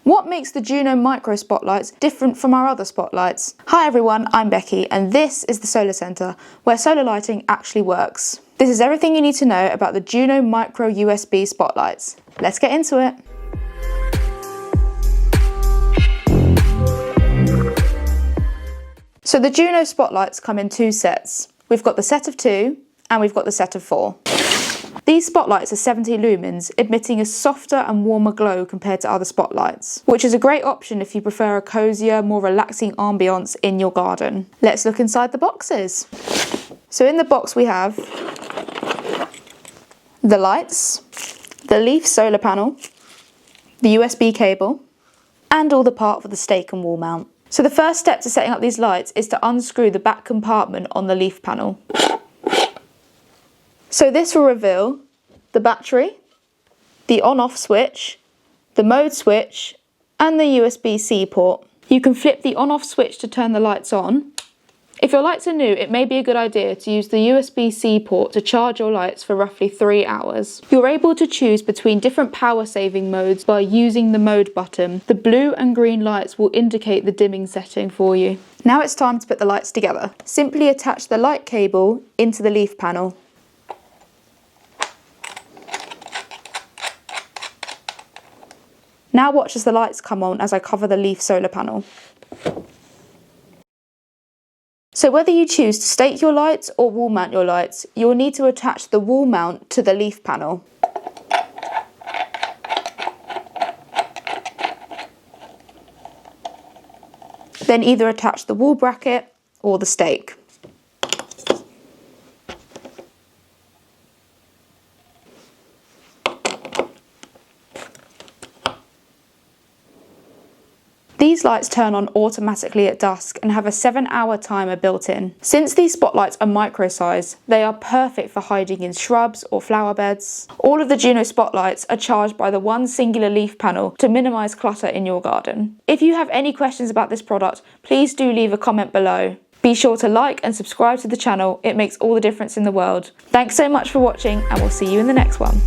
What makes the Juno micro spotlights different from our other spotlights? Hi everyone, I'm Becky and this is the SolarCentre, where solar lighting actually works. This is everything you need to know about the Juno micro USB spotlights. Let's get into it. So the Juno spotlights come in two sets. We've got the set of 2 and we've got the set of 4. These spotlights are 70 lumens, emitting a softer and warmer glow compared to other spotlights, which is a great option if you prefer a cosier, more relaxing ambience in your garden. Let's look inside the boxes. So in the box we have the lights, the leaf solar panel, the USB cable, and all the part for the stake and wall mount. So the first step to setting up these lights is to unscrew the back compartment on the leaf panel. So this will reveal the battery, the on-off switch, the mode switch, and the USB-C port. You can flip the on-off switch to turn the lights on. If your lights are new, it may be a good idea to use the USB-C port to charge your lights for roughly 3 hours. You're able to choose between different power saving modes by using the mode button. The blue and green lights will indicate the dimming setting for you. Now it's time to put the lights together. Simply attach the light cable into the leaf panel. Now watch as the lights come on as I cover the leaf solar panel. So whether you choose to stake your lights or wall mount your lights, you will need to attach the wall mount to the leaf panel. Then either attach the wall bracket or the stake. These lights turn on automatically at dusk and have a 7-hour timer built in. Since these spotlights are micro size, they are perfect for hiding in shrubs or flower beds. All of the Juno spotlights are charged by the one singular leaf panel to minimise clutter in your garden. If you have any questions about this product, please do leave a comment below. Be sure to like and subscribe to the channel, it makes all the difference in the world. Thanks so much for watching and we'll see you in the next one.